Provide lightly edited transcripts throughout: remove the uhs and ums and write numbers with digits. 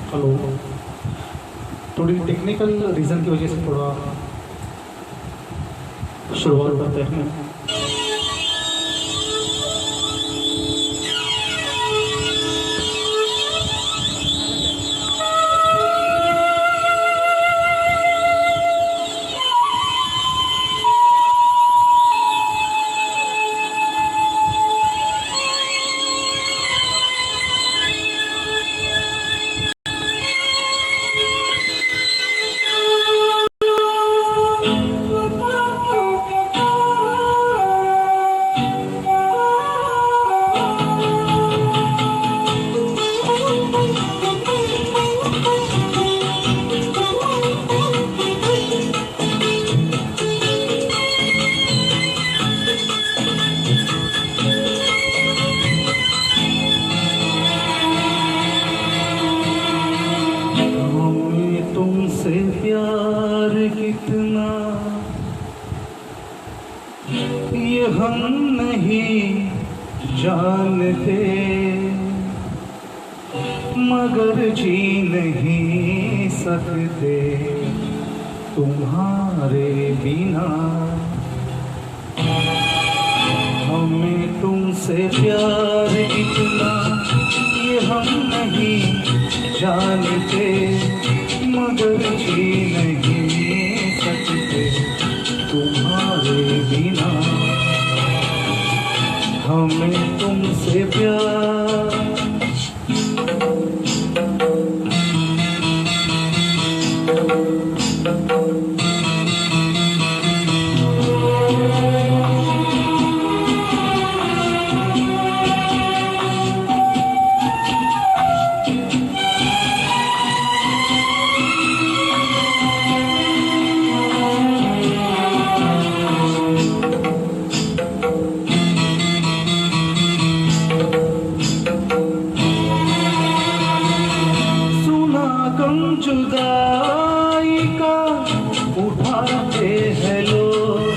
Hello. थोड़ी technical reason की वजह से थोड़ा शुरुआत करते हैं। तुमसे प्यार कितना ये हम नहीं जानते, मगर जी नहीं सकते तुम्हारे बिना। हमें तुमसे प्यार कितना ये हम नहीं जानते, मगर जी नहीं सकते तुम्हारे बिना। हमें तुमसे प्यार जुदाई का उठाते हैं लोग,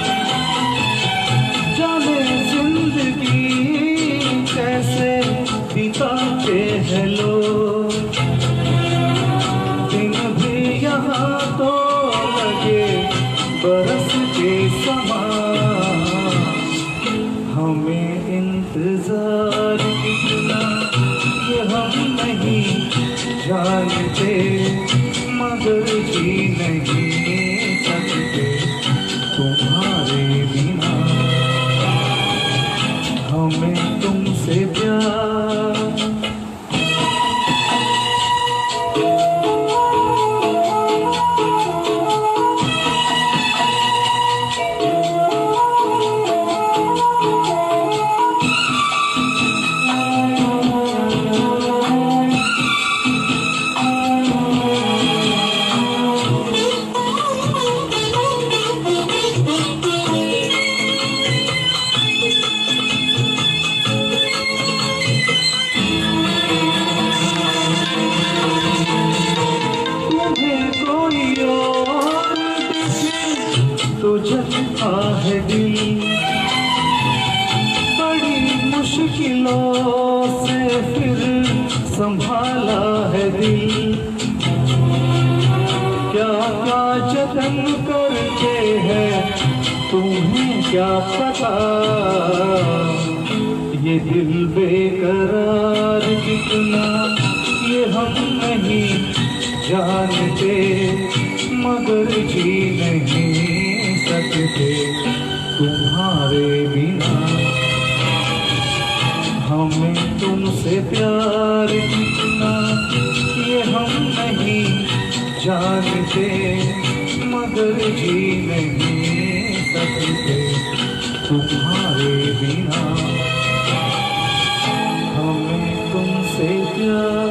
जाने जिंदगी कैसे बिताते हैं लोग। दिन भी यहाँ तो लगे बरस के समान, हमें इंतजार कितना ये हम नहीं जानते, मगर जी नहीं सकते तुम्हारे बिना। हमें तुमसे प्यार तो जलता है दिल, बड़ी मुश्किलों से फिर संभाला है दिल। क्या क्या जतन करते हैं तुम्हें क्या पता, ये दिल बेकरार कितना ये हम नहीं जानते, मगर जी नहीं सकते तुम्हारे बिना। हमें तुमसे प्यार कितना ये हम नहीं जानते, मगर जी नहीं सकते तुम्हारे बिना। हमें तुमसे प्यार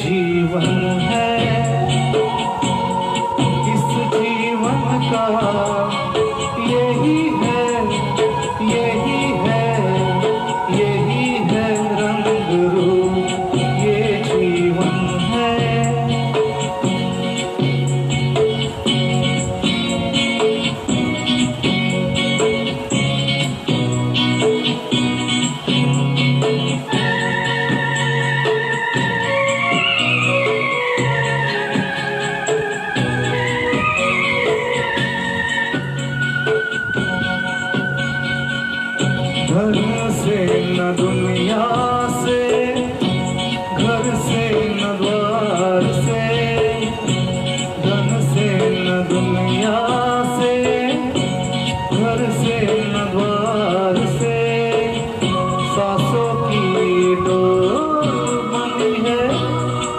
जीवन है, इस जीवन का यही है, यही है, यही है रंग रूप, ये जीवन है। घर से न दुनिया से, घर से न द्वार से, धन से न दुनिया से, घर से न द्वार से, सांसों की डोर बनी है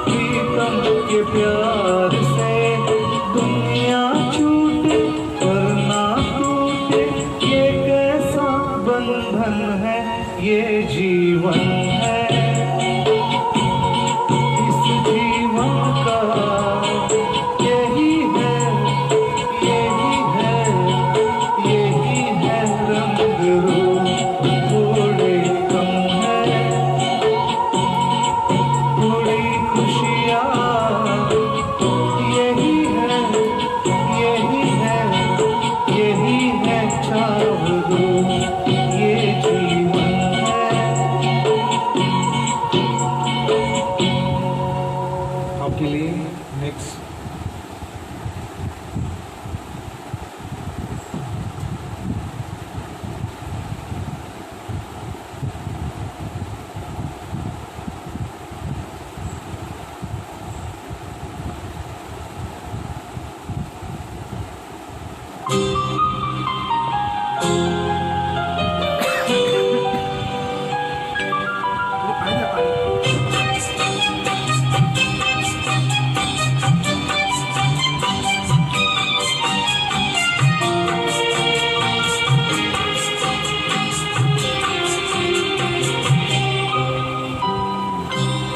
प्रीतम के प्यार से। दुनिया छूटे करना टूटे, ये कैसा बंधन है, ये जीवन है, इस जीवन का यही है, यही है, यही है रंग रूप, थोड़े कम है, थोड़ी खुशियाँ, यही है, यही है, यही है छावरू, ये जीवन है। आपके लिए नेक्स्ट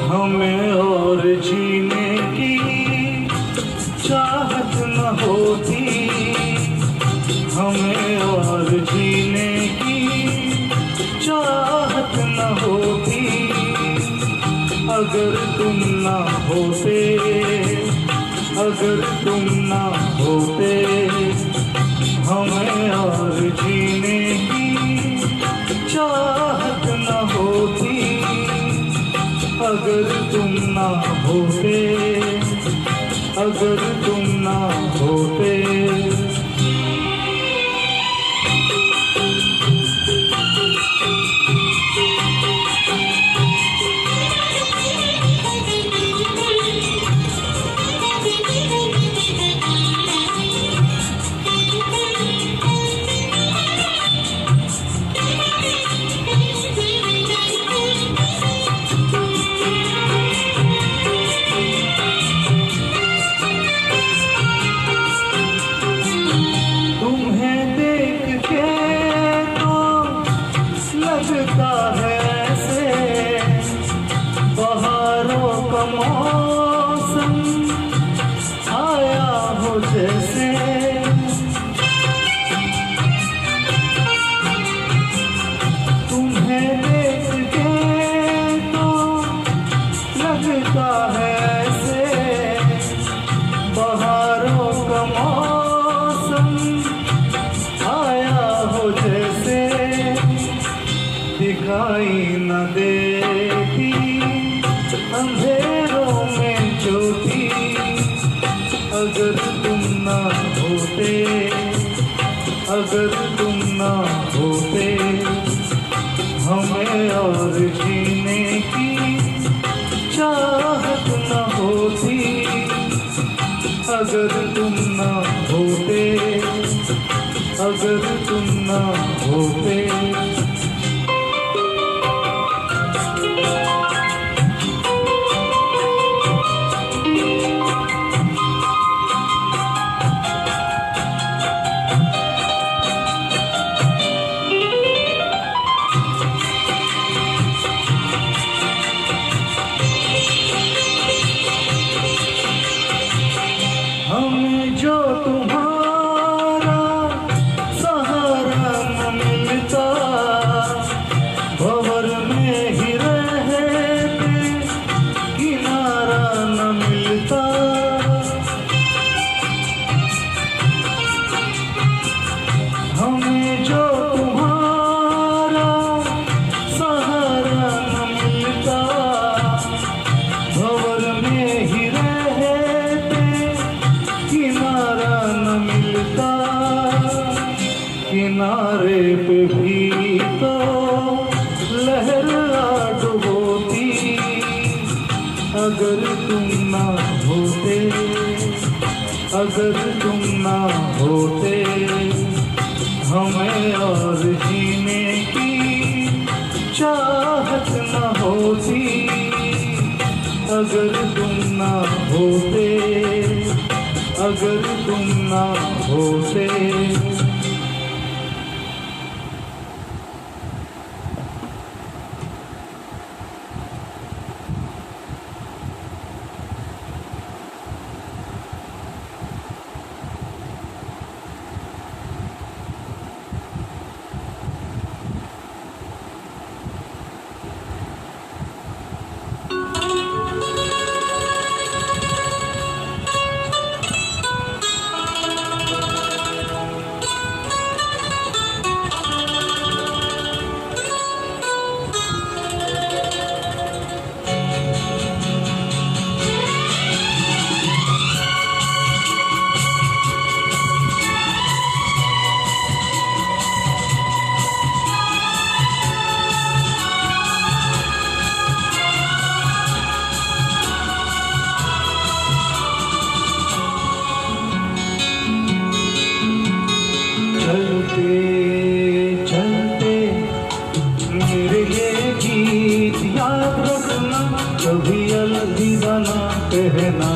हमें और जीने की चाहत न होती, हमें और जीने की चाहत न होती, अगर तुम ना होते, अगर तुम ना होते, हमें और जीने की चाहत न होती, अगर तुम ना होते, अगर तुम ना होते। तुम्हें देख के तो लगता है ऐसे बहारों का मौसम आया हो जैसे, तुम्हें देख के तो लगता है ऐसे बहारों का मौसम आया हो जैसे, दिखाई न देती अंधेरों में ज्योति, अगर तुम ना होते, अगर तुम ना होते, हमें और जीने की चाहत न होती, अगर तुम ना होते, अगर तुम ना होते। तुम्हारा सहारा न मिलता, भंवर में ही रहते किनारा न मिलता। हमें जो तुम्हारा सहारा न मिलता, भंवर में ही रहते किनारा न मिलता। किनारे पे भी तो लहर आ डुबोती, अगर तुम ना होते, अगर तुम ना होते, हमें और जीने की चाहत न होती। अगर तुम ना होते, अगर तुम ना होते। चलते चलते मेरे ये गीत याद रखना, कभी अलविदा ना कहना,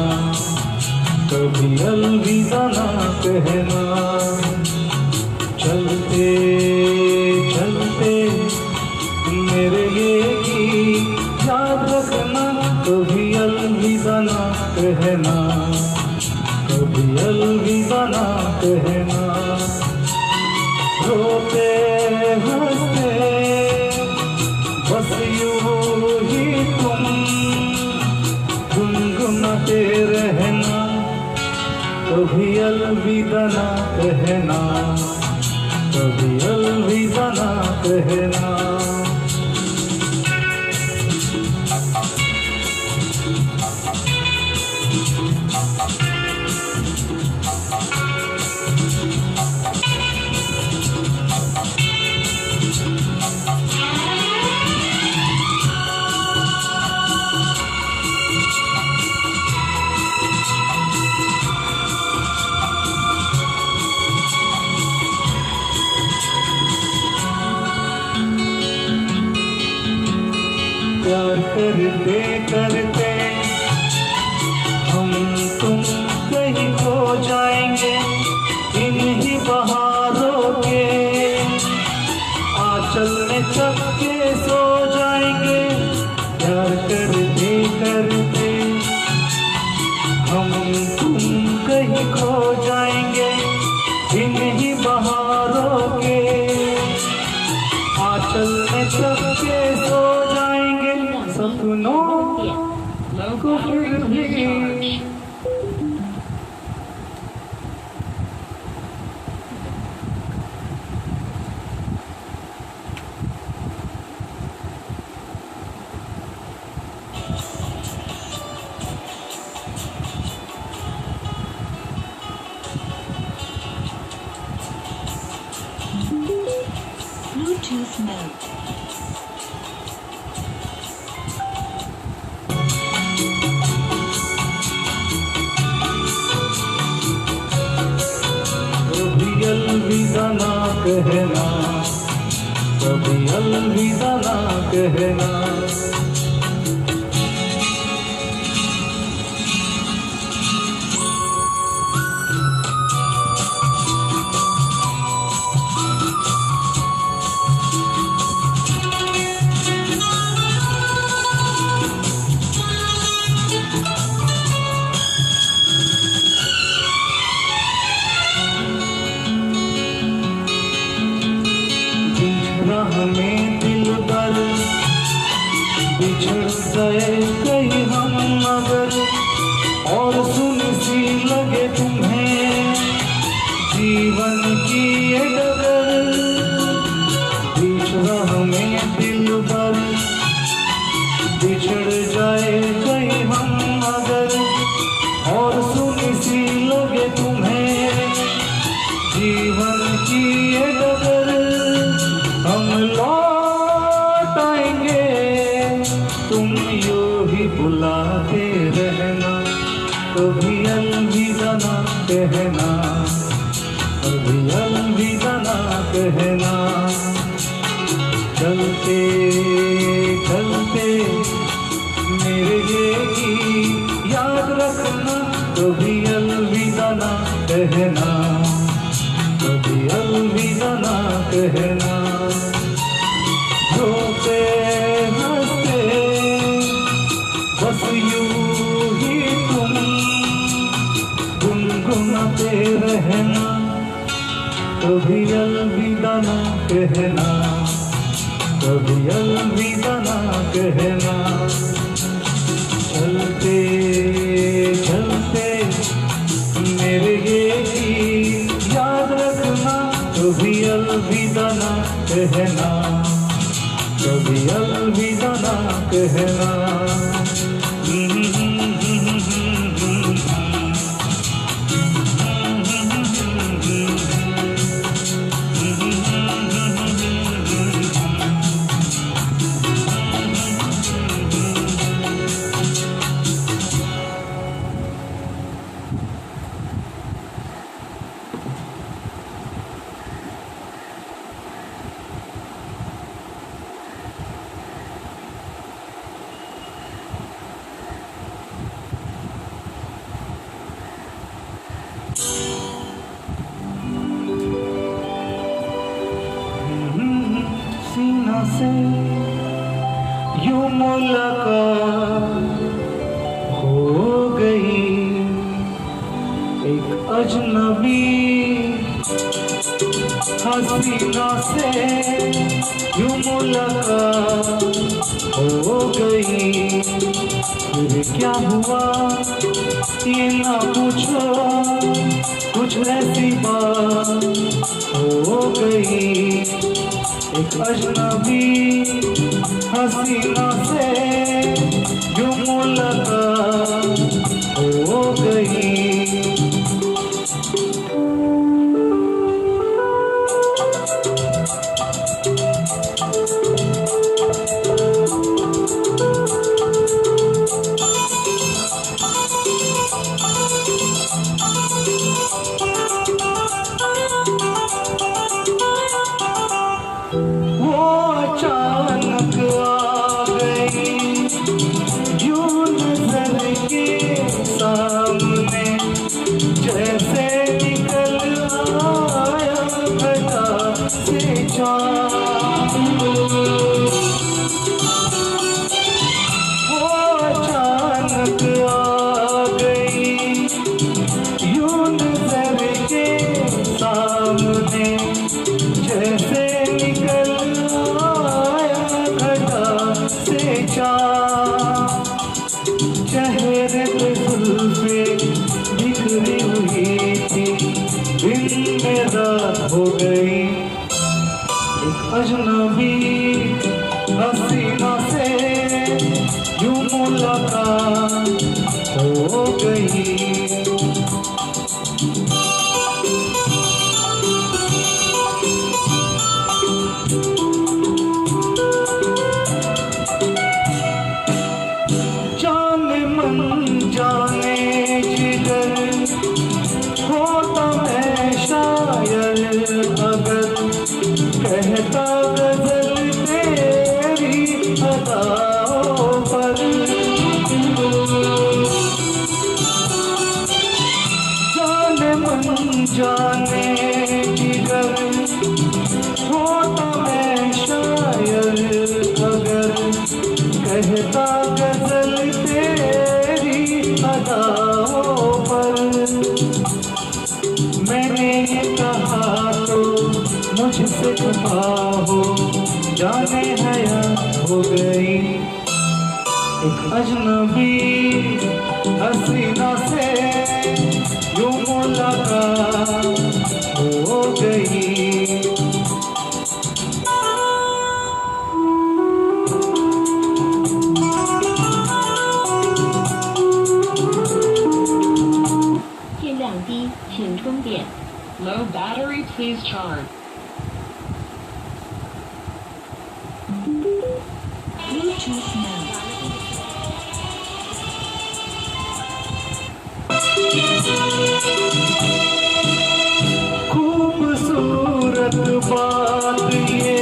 कभी अलविदा ना कहना। चलते चलते मेरे ये गीत याद रखना, कभी अलविदा ना कहना, कभी अलविदा ना कहना। रोते हंसते बस यूं ही तुम गुनगुनाते रहना, कभी अलविदा ना कहना, कभी अलविदा ना कहना। प्यार करते करते हम तुम कहीं खो जाएंगे, इन्हीं बहारों के आंचल में चपके सो जाएंगे। प्यार करते करते हम तुम कहीं खो जाएंगे, इन्हीं बहारों के आंचल में चपके सो जाएंगे। सपनों को फिर भी Bluetooth mode. कभी अलविदा ना कहना, कभी अलविदा ना कहना। मगर और सुनी सी लगे तुम्हें जीवन की ये डगर। बीच राह में दिल भर बिछड़ जाए कहीं हम अगर और सुनी सी लगे तुम्हें जीवन की ये डगर। हम लौट आएंगे तुम यूं ही बुलाते रहना, कभी अलविदा ना कहना, कभी अलविदा ना कहना। चलते चलते मेरे ये गीत याद रखना, कभी अलविदा ना कहना, कभी अलविदा ना कहना। रोते हंसते बस यूं ही तुम गुनगुनाते रहना, कभी अलविदा ना कहना, कभी अलविदा ना कहना। चलते चलते मेरे ये गीत याद रखना, कभी अलविदा ना कहना, कभी अलविदा ना कहना। सीना से यूं मुलाकात हो गई, एक अजनबी हसीना से यूं मुलाकात हो गई। फिर क्या हुआ ये ना पूछो, कुछ ऐसी बात हो गई। एक अजनबी हसीना से यूं मुलाकात हो गई। चेहरे पे जुल्फे बिखरी हुई थी, दिल में रात हो गई। एक अजनबी हसीना से यूं मुलाकात हो गई। जाने जिगर होता मैं शायर अगर कहता गजल तेरी अदाओं पर। जाने मन जाने जिगर होता मैं शायर अगर कहता गजल अदाओं पर। मैंने ये कहा तो मुझसे खफा हो, जाने हया हो गई। एक अजनबी Low battery, please charge. Bluetooth mode. खूबसूरत बात ये,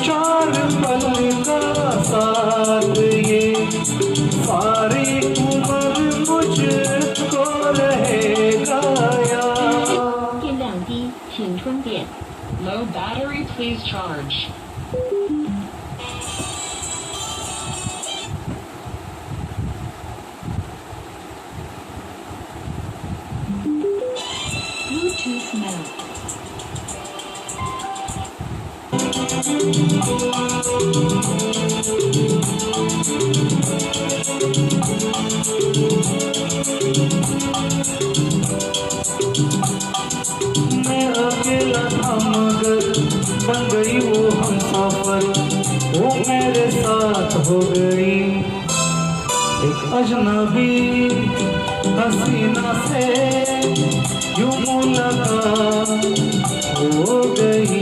चार पल का साथ ये, सारी उम्र मुझको रहेगा याद। 电量低，请充电。 Low battery, please charge. Bluetooth mode. मैं अकेला था मगर बन गई वो हमसफर, वो मेरे साथ हो गई। एक अजनबी हसीना से यूं मुलाकात हो गई।